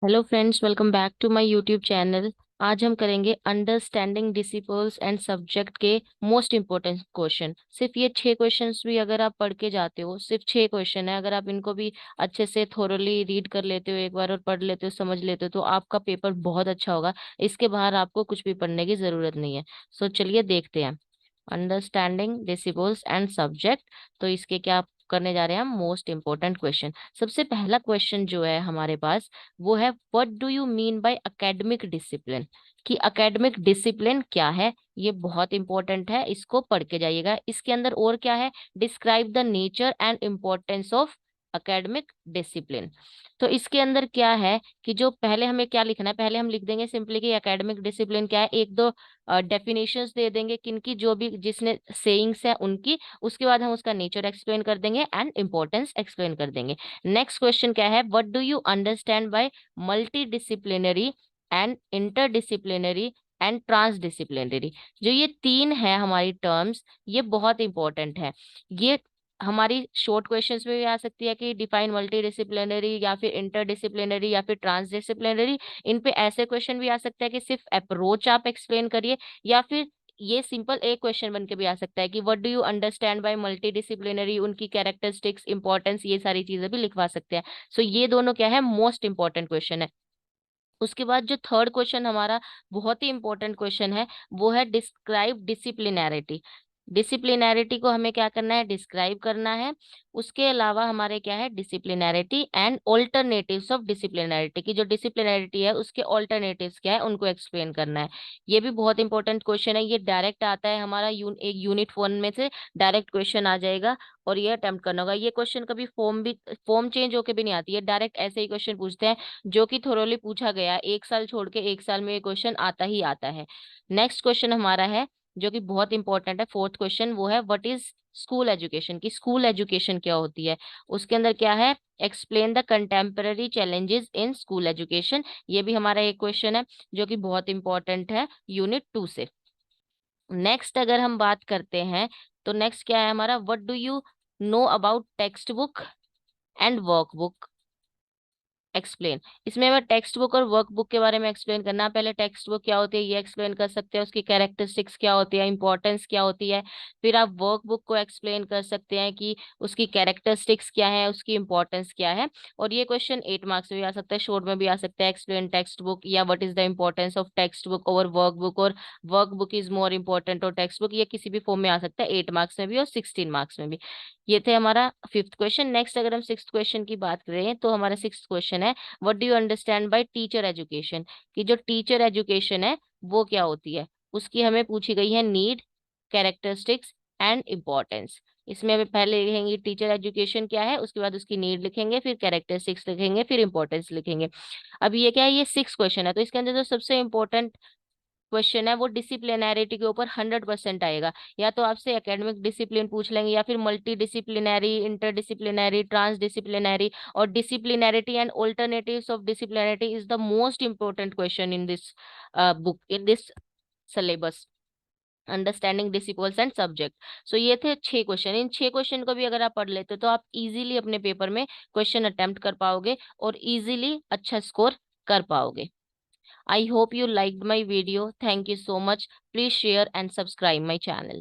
Hello friends, welcome back to my YouTube channel. आज हम करेंगे अंडरस्टैंडिंग डिसिपल्स एंड सब्जेक्ट के मोस्ट इम्पोर्टेंट क्वेश्चन। सिर्फ ये 6 क्वेश्चंस भी अगर आप पढ़ के जाते हो, सिर्फ 6 क्वेश्चन है, अगर आप इनको भी अच्छे से थोरली रीड कर लेते हो एक बार और पढ़ लेते हो, समझ लेते हो, तो आपका पेपर बहुत अच्छा होगा। इसके बाहर आपको कुछ भी पढ़ने की जरूरत नहीं है। सो चलिए देखते हैं। Understanding disciples and subject. तो इसके क्या करने जा रहे हैं हम, मोस्ट इंपॉर्टेंट क्वेश्चन। सबसे पहला क्वेश्चन जो है हमारे पास, वो है what do you mean by academic discipline. कि एकेडमिक डिसिप्लिन क्या है, ये बहुत इंपॉर्टेंट है, इसको पढ़ के जाइएगा। इसके अंदर और क्या है, describe the nature and importance of academic discipline. तो इसके अंदर क्या है कि जो पहले हमें क्या लिखना है, पहले हम लिख देंगे सिंपली कि एकेडमिक डिसिप्लिन क्या है, एक दो डेफिनेशंस दे देंगे किनकी, जो भी जिसने सेइंग्स है उनकी। उसके बाद हम उसका नेचर एक्सप्लेन कर देंगे एंड इम्पोर्टेंस एक्सप्लेन कर देंगे। नेक्स्ट क्वेश्चन क्या है, what do you understand by multidisciplinary and interdisciplinary and transdisciplinary. जो ये तीन है हमारी टर्म्स, ये बहुत इंपॉर्टेंट है। ये हमारी शॉर्ट क्वेश्चंस में भी आ सकती है कि डिफाइन मल्टी डिसिप्लिनरी, या फिर इंटरडिसिप्लिनरी, या फिर ट्रांसडिसिप्लिनरी। इन पे ऐसे क्वेश्चन भी आ सकता है कि सिर्फ अप्रोच आप एक्सप्लेन करिए, या फिर ये सिंपल एक क्वेश्चन बन के भी आ सकता है कि what do you understand by multi disciplinary, उनकी कैरेक्टरिस्टिक्स, इंपॉर्टेंस, ये सारी चीजें भी लिखवा सकते हैं। सो ये दोनों क्या है, मोस्ट इंपॉर्टेंट क्वेश्चन है। उसके बाद जो थर्ड क्वेश्चन हमारा बहुत ही इंपॉर्टेंट क्वेश्चन है, वो है डिस्क्राइब डिसिप्लिनैरिटी। डिसिप्लिनैरिटी को हमें क्या करना है, डिस्क्राइब करना है। उसके अलावा हमारे क्या है, डिसिप्लिनैरिटी एंड ऑल्टरनेटिव्स ऑफ डिसिप्लिनैरिटी, की जो डिसिप्लिनैरिटी है उसके ऑल्टरनेटिव्स क्या है उनको एक्सप्लेन करना है। ये भी बहुत इंपॉर्टेंट क्वेश्चन है, ये डायरेक्ट आता है हमारा एक यूनिट 1 में से डायरेक्ट क्वेश्चन आ जाएगा। और ये अटेम्प्ट करना होगा। ये क्वेश्चन कभी फॉर्म चेंज होके भी नहीं आती है, डायरेक्ट ऐसे ही क्वेश्चन पूछते हैं, जो कि थोरोली पूछा गया है। एक साल छोड़ के एक साल में ये क्वेश्चन आता ही आता है। नेक्स्ट क्वेश्चन हमारा है, जो कि बहुत इंपॉर्टेंट है, फोर्थ क्वेश्चन, वो है व्हाट इज स्कूल एजुकेशन। की स्कूल एजुकेशन क्या होती है। उसके अंदर क्या है, explain the contemporary challenges in school education. ये भी हमारा एक क्वेश्चन है, जो कि बहुत इंपॉर्टेंट है यूनिट 2 से। नेक्स्ट अगर हम बात करते हैं, तो नेक्स्ट क्या है हमारा, what do you know about text book and workbook explain. इसमें हमें टेक्स्ट बुक और वर्कबुक के बारे में एक्सप्लेन करना है। पहले टेक्स्ट बुक क्या होती है ये एक्सप्लेन कर सकते हैं, उसकी कैरेक्टरिस्टिक्स क्या होती है, इंपॉर्टेंस क्या होती है। फिर आप वर्कबुक को एक्सप्लेन कर सकते हैं कि उसकी कैरेक्टरिस्टिक्स क्या है, उसकी इंपॉर्टेंस क्या है। और ये क्वेश्चन 8 मार्क्स में भी आ सकता है, शॉर्ट में भी आ सकता है, एक्सप्लेन टेक्स्ट बुक, या what is the importance of text book over workbook, और वर्कबुक इज मोर इंपॉर्टेंट और टेक्स्ट बुक। ये किसी भी फॉर्म में आ सकता है, 8 मार्क्स में भी और 16 मार्क्स में भी। ये थे हमारा फिफ्थ क्वेश्चन। नेक्स्ट अगर हम सिक्स क्वेश्चन की बात करें, तो हमारा सिक्स क्वेश्चन है, what do you understand bye teacher education. कि जो टीचर एजुकेशन है वो क्या होती है, उसकी हमें पूछी गई है नीड, कैरेक्टरिस्टिक्स एंड इम्पोर्टेंस। इसमें हमें पहले लिखेंगे टीचर एजुकेशन क्या है, उसके बाद उसकी नीड लिखेंगे, फिर कैरेक्टरिस्टिक्स लिखेंगे, फिर इंपॉर्टेंस लिखेंगे। अब ये क्या है, ये सिक्स क्वेश्चन है, तो इसके अंदर जो सबसे इंपॉर्टेंट क्वेश्चन है वो डिसिप्लिनैरिटी के ऊपर 100% आएगा। या तो आपसे एकेडमिक डिसिप्लिन पूछ लेंगे, या फिर multidisciplinary, interdisciplinary, transdisciplinary, और disciplinarity and alternatives of disciplinarity is the most important question in this book, in this syllabus, understanding disciples and subject. So ये थे 6 क्वेश्चन। इन 6 क्वेश्चन को भी अगर आप पढ़ लेते हो, तो आप इजीली अपने पेपर में क्वेश्चन अटेम्प्ट कर पाओगे और इजीली अच्छा स्कोर कर पाओगे। I hope you liked my video. Thank you so much. Please share and subscribe my channel.